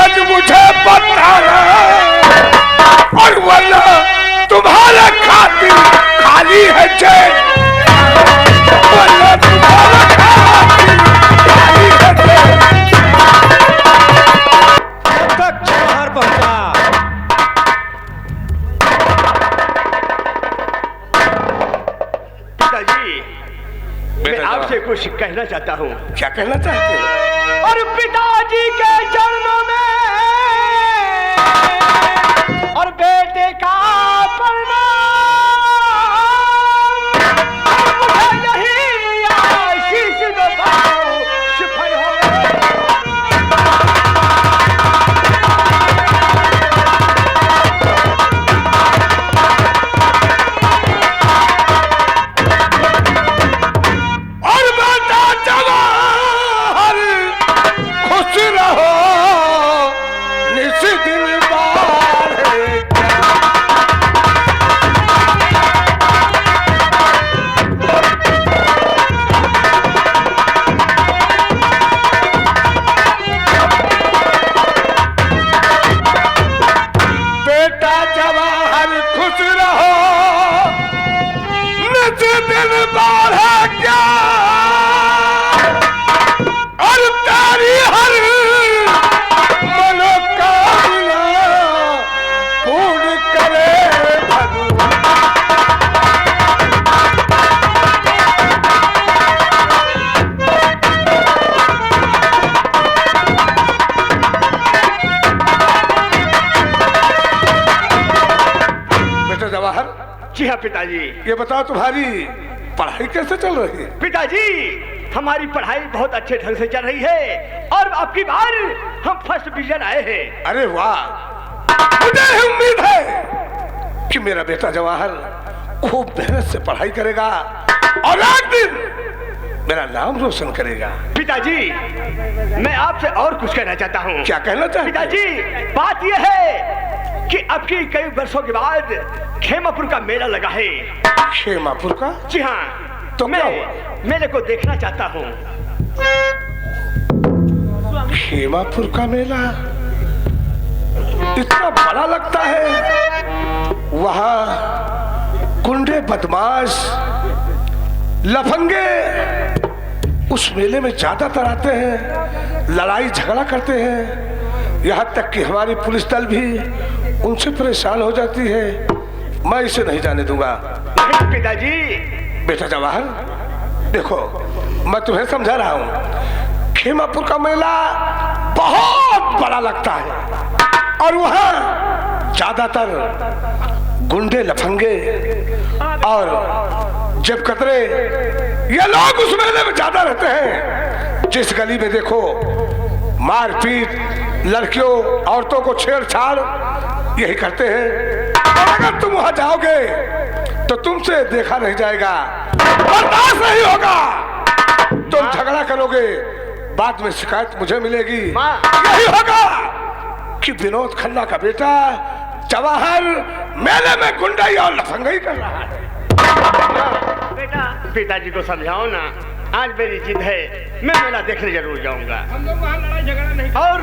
सूरज मुझे बताना, और वरना तुम्हारे खातिर खाली है जेल, वरना तुम्हारे खातिर खाली है जेल। जब तक जवाहर पहुंचा पिताजी, मैं आपसे कुछ कहना चाहता हूँ। क्या कहना चाहते हो? और पिताजी के चरणों में और बेटे का प्रणाम, मुझे यही आशीष दो सफल हो। और बेटा जवाहर खुश रहो, निस दिन बार बेटा जवाहर खुश रहो, निस दिन बार है क्या, और तेरी हर मनोकामना पूर्ण करे भगवान। बेटा जवाहर, जी हाँ पिताजी। ये बताओ तुम्हारी पढ़ाई कैसे चल रही है? पिताजी, हमारी पढ़ाई बहुत अच्छे ढंग से चल रही है और अब की बार हम फर्स्ट डिवीजन आए हैं। अरे वाह, मुझे उम्मीद है कि मेरा बेटा जवाहर खूब मेहनत से पढ़ाई करेगा और एक दिन मेरा नाम रोशन करेगा। पिताजी, मैं आपसे और कुछ कहना चाहता हूँ। क्या कहना चाहते? पिताजी, बात यह है कि अब की कई वर्षों के बाद खेमापुर का मेला लगा है। खेमापुर का? जी हाँ, तो मैं क्या हुआ? मेले को देखना चाहता हूँ। खेमापुर का मेला इतना बड़ा लगता है, वहां गुंडे बदमाश लफंगे उस मेले में ज्यादातर आते हैं, लड़ाई झगड़ा करते हैं, यहाँ तक कि हमारी पुलिस दल भी उनसे परेशान हो जाती है। मैं इसे नहीं जाने दूंगा। नहीं पिताजी। बेटा जवाहर, देखो मैं तुम्हें समझा रहा हूँ, खेमापुर का मेला बहुत बड़ा लगता है और वहाँ ज्यादातर गुंडे लफंगे और जेब कतरे ये लोग उस मेले में ज्यादा रहते हैं। जिस गली में देखो मारपीट, लड़कियों औरतों को छेड़छाड़ यही करते हैं। और अगर तुम वहां जाओगे तो तुमसे देखा नहीं जाएगा, बर्दाश्त नहीं होगा, तुम झगड़ा करोगे, बाद में शिकायत मुझे मिलेगी। यही होगा कि विनोद खन्ना का बेटा जवाहर मेले में गुंडाई और लफंगाई कर रहा है। बेटा, पिताजी को समझाओ ना, आज मेरी जिद है, मैं मेला देखने जरूर जाऊंगा। हम लोग वहाँ लड़ाई झगड़ा नहीं और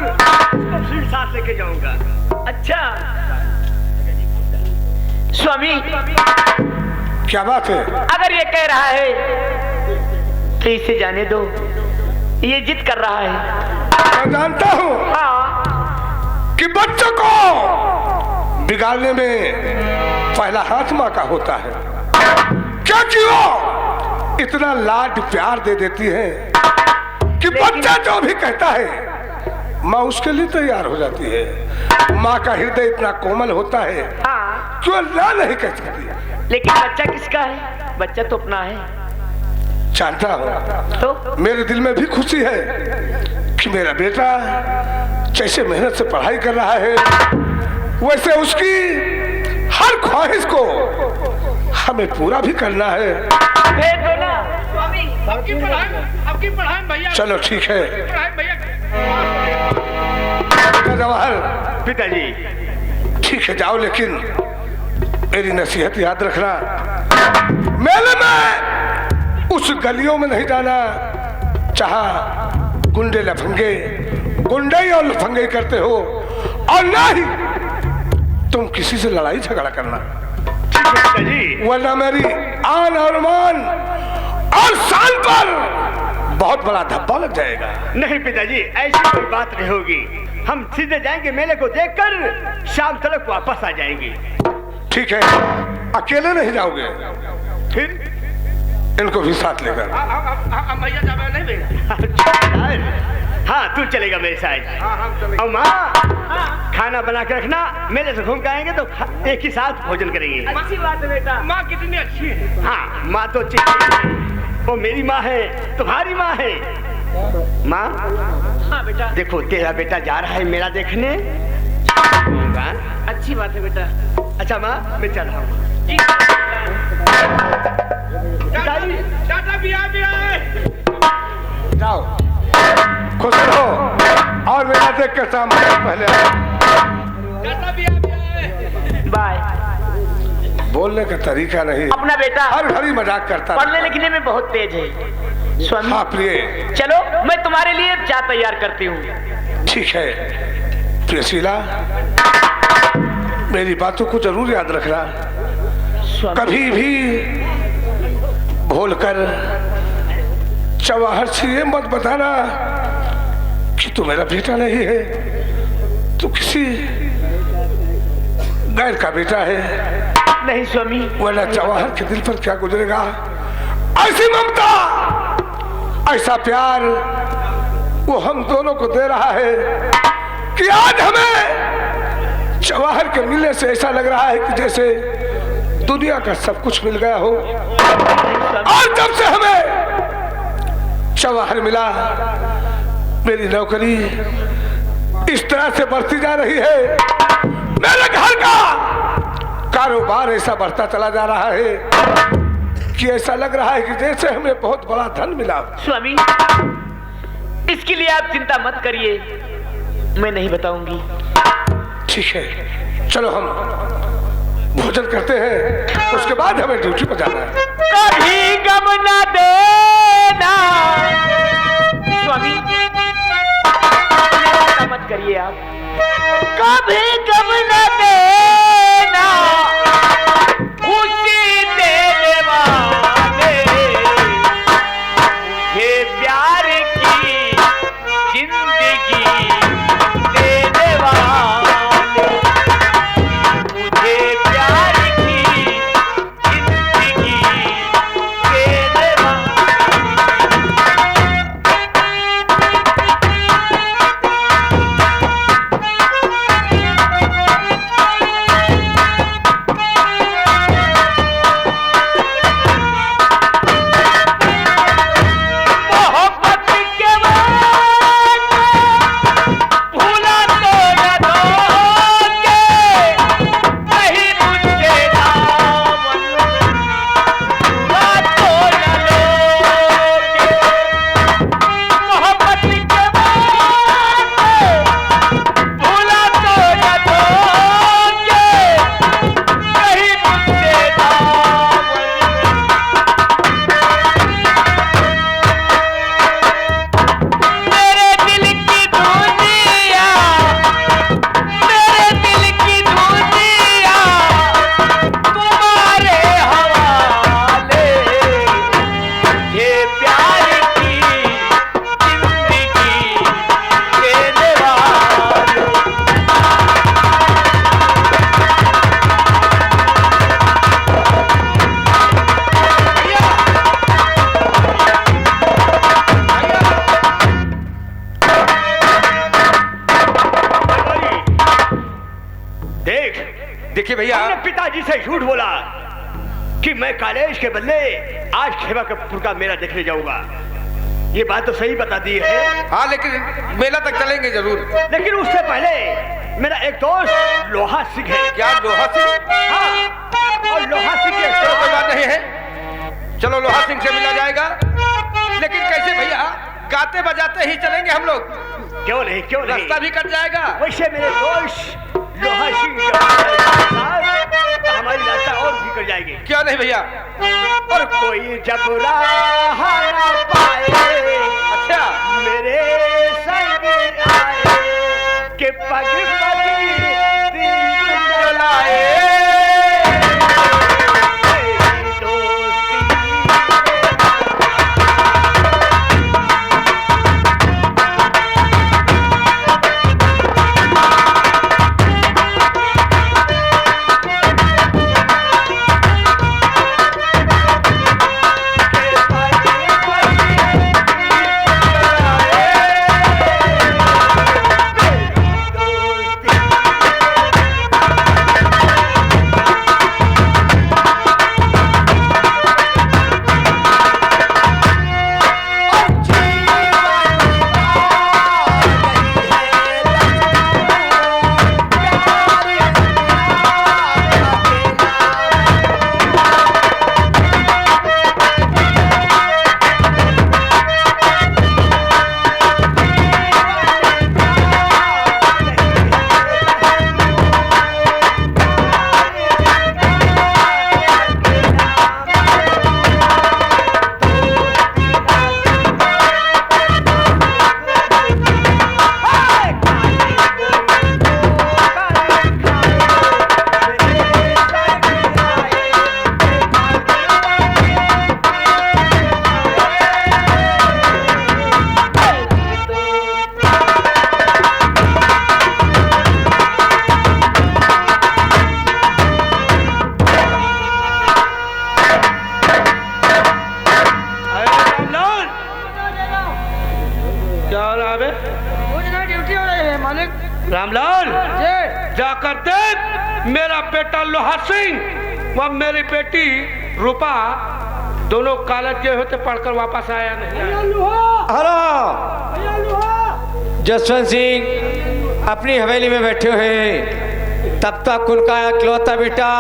उसको साथ लेके जाऊंगा। अच्छा स्वामी, क्या बात है? अगर ये कह रहा है तो इसे जाने दो, ये जिद कर रहा है। मैं जानता हूँ हाँ, कि बच्चों को बिगाड़ने में पहला हाथ माँ का होता है, क्योंकि वो इतना लाड प्यार दे देती है कि बच्चा जो भी कहता है माँ उसके लिए तैयार हो जाती है। माँ का हृदय इतना कोमल होता है हाँ, कि वो ना नहीं कह सकती। लेकिन बच्चा किसका है? बच्चा तो अपना है। जानता हूँ, तो मेरे दिल में भी खुशी है कि मेरा बेटा जैसे मेहनत से पढ़ाई कर रहा है वैसे उसकी हर ख्वाहिश को हमें पूरा भी करना है। भेज दो ना स्वामी। आपकी पढ़ाई भैया। चलो ठीक है। पढ़ाई भैया। बेटा जवाहर, पिताजी, ठीक है जाओ, लेकिन मेरी नसीहत याद रखना, मेले में उस गलियों में नहीं जाना जहां गुंडे लफंगे गुंडई और लफंगई करते हो, और ना ही तुम किसी से लड़ाई झगड़ा करना, जी वरना मेरी आन और मान और शान पर बहुत बड़ा धब्बा लग जाएगा। नहीं पिताजी, ऐसी कोई बात नहीं होगी। हम सीधे जाएंगे, मेले को देखकर शाम तक वापस आ जाएंगे। ठीक है, अकेले नहीं जाओगे, फिर इनको भी साथ लेकर। हम भैया जावे नहीं भैया। हाँ तू चलेगा मेरे साथ। और माँ खाना बना के रखना, मेले से घूम के आएंगे तो एक ही साथ भोजन करेंगे। अच्छी बात है बेटा। माँ कितनी अच्छी है। हाँ माँ तो अच्छी है, वो मेरी माँ है, तुम्हारी माँ है। माँ हाँ बेटा। देखो तेरा बेटा जा रहा है मेला देखने। अच्छी बात है बेटा। अच्छा माँ मैं चल रहा हूँ। जी टाटा बिया जाओ, खुश रहो और मेरा देख कर शाम पहले आओ। टाटा बिया बाय। बोलने का तरीका नहीं, अपना बेटा हर घड़ी मजाक करता पढ़ने रहता। लिखने में बहुत तेज है। स्वामी हाँ प्रिय, चलो मैं तुम्हारे लिए चाय तैयार करती हूँ। ठीक है प्रियशीला, मेरी बातों को जरूर याद रखना, स्वामी कभी भी भूलकर चवाहर से ये मत बताना कि तू मेरा बेटा नहीं है, तू किसी गैर का बेटा है। नहीं स्वामी, वरना चवाहर के दिल पर क्या गुजरेगा। ऐसी ममता, ऐसा प्यार वो हम दोनों को दे रहा है कि आज हमें चवाहर के मिलने से ऐसा लग रहा है कि जैसे दुनिया का सब कुछ मिल गया हो। और जब से हमें चवाहर मिला, मेरी नौकरी इस तरह से बढ़ती जा रही है, मेरे घर का कारोबार ऐसा बढ़ता चला जा रहा है कि ऐसा लग रहा है कि जैसे हमें बहुत बड़ा धन मिला। स्वामी इसके लिए आप चिंता मत करिए, मैं नहीं बताऊंगी। ठीक है, चलो हम भोजन करते हैं, उसके बाद हमें ड्यूटी पर जाना है। कभी गम न देना स्वामी, चिंता मत करिए आप। कभी गम न देना, खुशी देने वाले, मुझे प्यार की जिंदगी देने वाले, मुझे प्यार की जिंदगी देने वाले। देखिए भैया, हमने पिताजी से झूठ बोला कि मैं कॉलेज के बदले आज खेमा कपूर का मेला देखने जाऊंगा। ये बात तो सही बता दी है। हाँ लेकिन मेला तक चलेंगे जरूर। लेकिन उससे पहले मेरा एक दोस्त लोहा सिंह है। क्या लोहा सिंह? हाँ, और लोहा सिंह के चलो कोई बात नहीं है, चलो लोहा सिंह से मिला जाएगा। लेकिन कैसे भैया, गाते बजाते ही चलेंगे हम लोग? क्यों नहीं, क्यों नहीं, रास्ता भी कट जाएगा। वैसे मेरे दोस्त लोहा सिंह के साथ हमारी रास्ता और भी कट जाएगी। क्यों नहीं भैया? और कोई जब राह न पाए, अच्छा मेरे संग आए। के पग पग दीप जलाए तेरी दोस्ती रामलाल जाकर देख मेरा बेटा लोहा सिंह व मेरी बेटी रूपा दोनों कॉलेज गए होते पढ़कर वापस आया नहीं। हेलो जसवंत सिंह अपनी हवेली में बैठे हुए, तब तक उनका इकलौता बेटा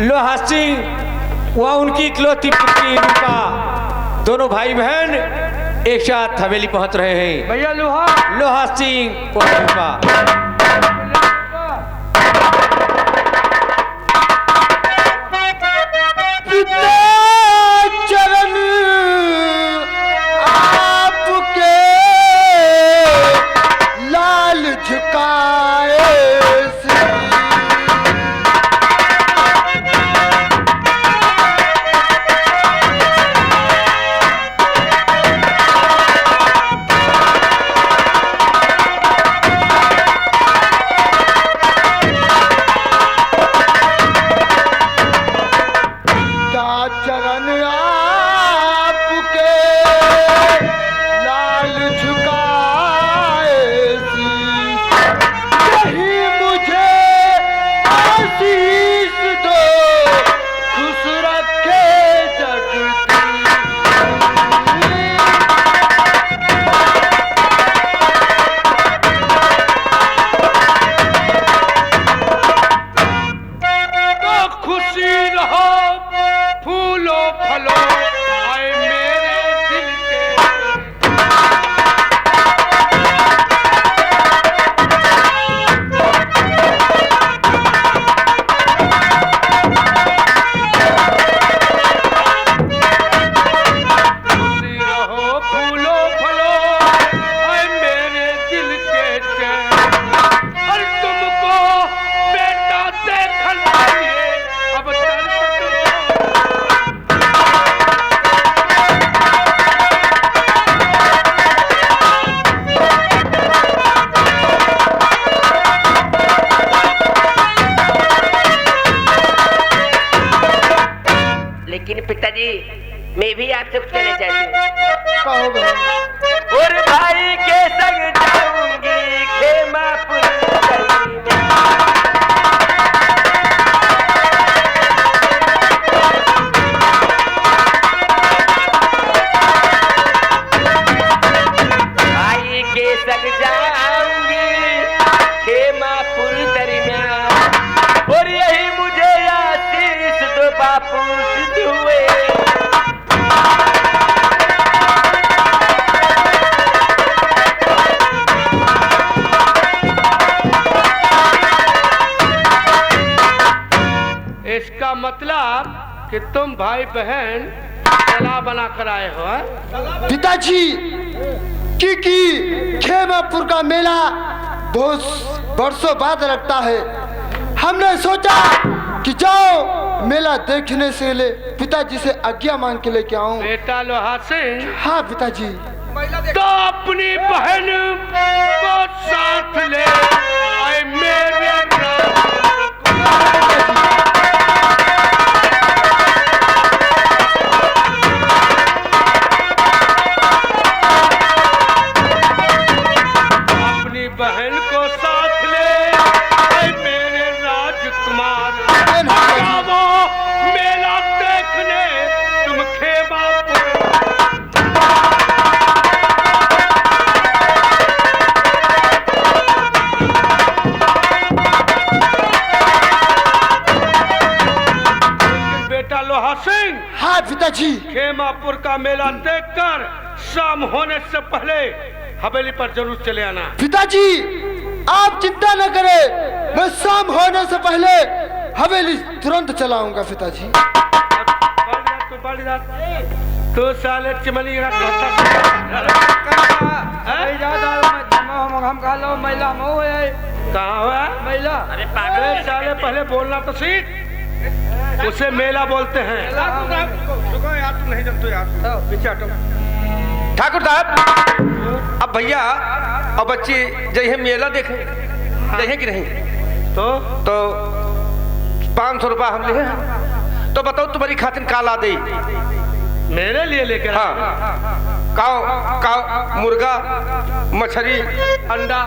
लोहा सिंह व उनकी इकलौती पुत्री रूपा दोनों भाई बहन एक साथ हवेली पहुंच रहे हैं। भैया लोहा लोहा सिंह और रूपा चरण आपके लाल झुकाए चरण आपके लाल झुकाए यही मुझे आशीष दो खुश रखे जगती। तो खुशी रहो फूलो फलो आए मेरे दिल के। खुशी रहो फूलो फलो आए मेरे दिल के चैन। और तुमको बेटा देखन चाहिए अब लेकिन पिताजी मैं भी आपसे कुछ कहना चाहती हूँ। कहो बहन। और भाई के संग जाऊंगी खेमापुर गली में। भाई के संग जाऊंगी खेमापुर दरमियान और यही मुझे आशीष दो बापू सिद्ध हुए। इसका मतलब कि तुम भाई बहन सलाह बना कर आए हो हाँ? पिताजी की खेमापुर का मेला बहुत बरसों बाद लगता है। हमने सोचा कि जाओ मेला देखने से ले पिताजी से आज्ञा मांग के लेके आऊं। बेटा लोहा सिंह, हाँ पिताजी। तो अपनी बहन को साथ ले आए मेरे अपनी बहन को साथ ले आए मेरे राजकुमार। वो मेला देखने तुम खेमा लोहा सिंह। हाँ पिताजी। खेमापुर का मेला देखकर शाम होने से पहले हवेली पर जरूर चले आना। पिताजी आप चिंता न करें, मैं शाम होने से पहले हवेली तुरंत चलाऊंगा पिताजी। तू साले चिमनी कहाँ हुआ महिला? अरे पागल साले, पहले बोलना तो सीख। उसे मेला बोलते हैं। नहीं जानते यार, पीछे हटो। ठाकुर साहब, अब भैया और बच्चे जय मेला देखे देखे कि नहीं? तो 500 रुपया हम लिए हैं। तो बताओ तुम्हारी खातिर काला दे मेरे लिए लेकर? हाँ, काव मुर्गा मछली अंडा।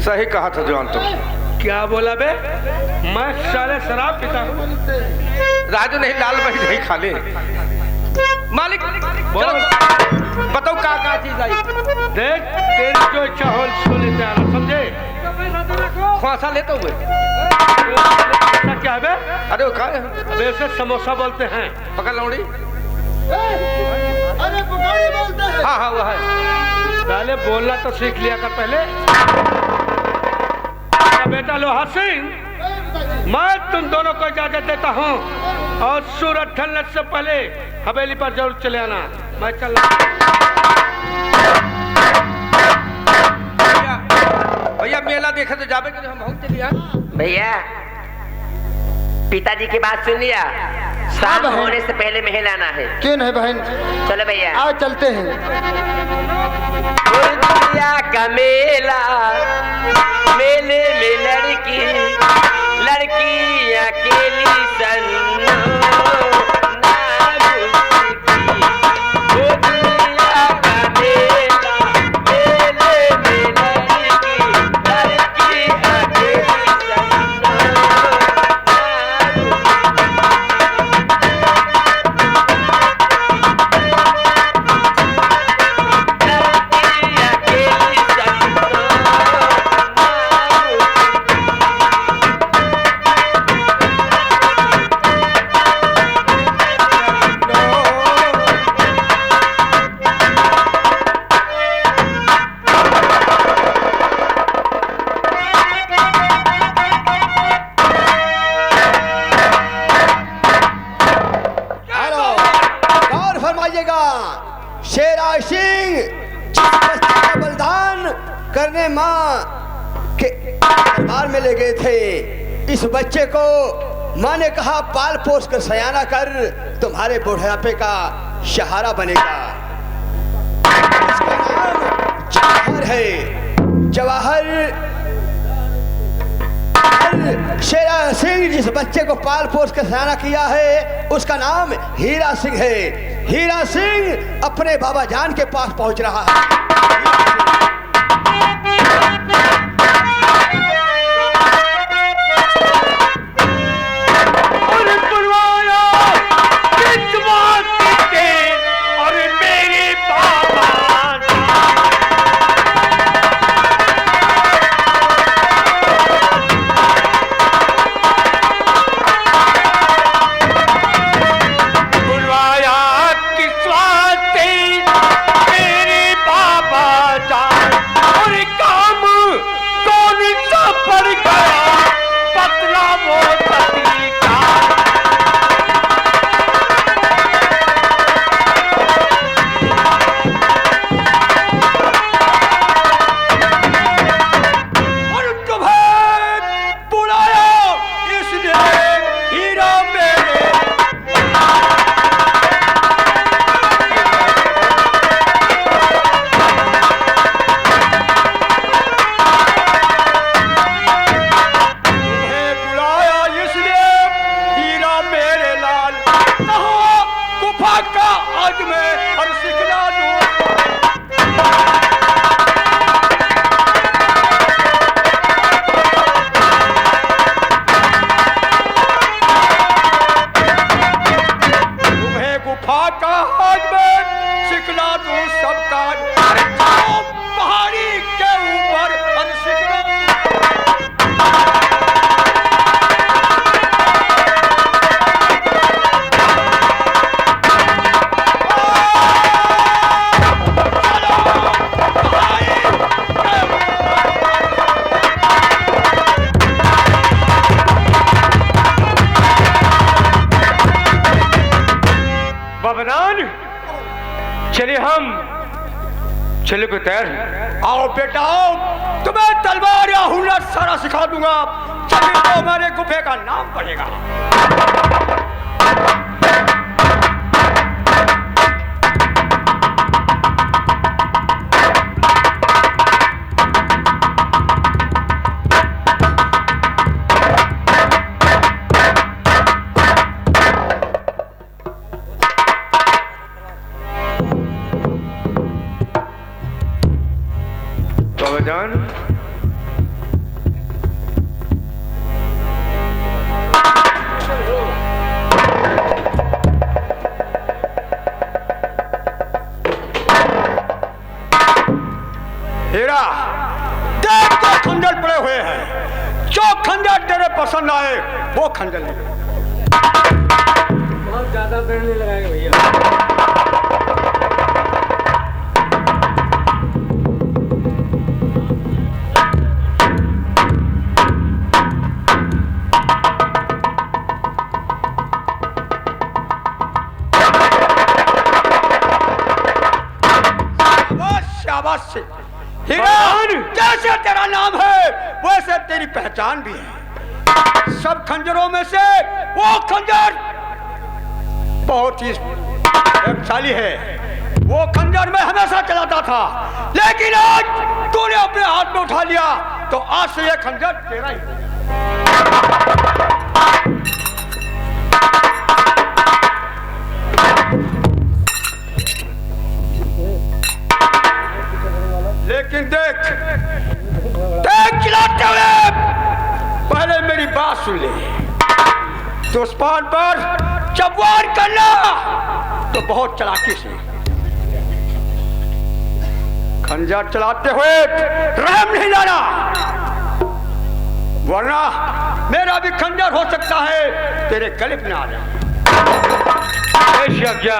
सही कहा था जवान तुम। क्या बोला बे? मैं साले शराब पीता हूँ। राजू नहीं, लाल भाई नहीं खा ले। मालिक चलो बताओ क्या चीज आई। देख तेरी जो इच्छा हो सो लेते आना, समझे? ख्वासा लेते हुए क्या है बे? अरे वो क्या है? अबे उसे समोसा बोलते हैं। पकड़ लौड़ी। अरे पकौड़ी बोलते हैं। हाँ वो है। पहले बोलना तो सीख लिया कर पहले। बेटा लोहा सिंह, मैं तुम दोनों को इजाजत देता हूँ और सूरज ढलने से पहले हवेली पर जरूर चले आना। मैं चल भैया मेला देखे तो जावे कि हम बहुत चलिए। भैया पिताजी की बात सुन लिया, शाम होने से पहले महल आना है। क्यों नहीं बहन? चलो भैया आओ चलते हैं। दुनिया का मेला, मेले में लड़की अकेली सन्नो ना रुकी। दुनिया का मेला, मेले में लड़की अकेली सन्नो शेरा सिंह जिस बच्चे का बलिदान करने माँ के दरबार में ले गए थे, इस बच्चे को माँ ने कहा पाल पोस कर सयाना कर, तुम्हारे बुढ़ापे का सहारा बनेगा। इसका नाम जवाहर है। जवाहर शेरा सिंह जिस बच्चे को पाल पोस कर सयाना किया है, उसका नाम हीरा सिंह है। हीरा सिंह अपने बाबा जान के पास पहुंच रहा है। मेरे बाबा जान चलिए हम चले को तैयार हैं। आओ बेटा आओ, तुम्हें तलवार या हुनर सारा सिखा दूंगा, तभी तो हमारे गुफे का नाम पड़ेगा। बाबाजान, हीरा, देख तो खंजर पड़े हुए हैं, जो खंजर तेरे पसंद आए वो खंजर ले। बहुत ज्यादा पेड़ नहीं लगाएंगे भैया। शाबाश हीरा, जैसे तेरा नाम है वैसे तेरी पहचान भी है। सब खंजरों में से वो खंजर बहुत ही शक्तिशाली है। वो खंजर मैं हमेशा चलाता था, लेकिन आज तूने अपने हाथ में उठा लिया तो आज से ये खंजर तेरा ही है। लेकिन देख खिलाते हुए पहले मेरी बात सुन ले। दुश्मन पर जब वार करना तो बहुत चालाकी से, खंजर चलाते हुए रहम नहीं लाना, वरना मेरा भी खंजर हो सकता है तेरे गले में आ जाए। आज्ञा।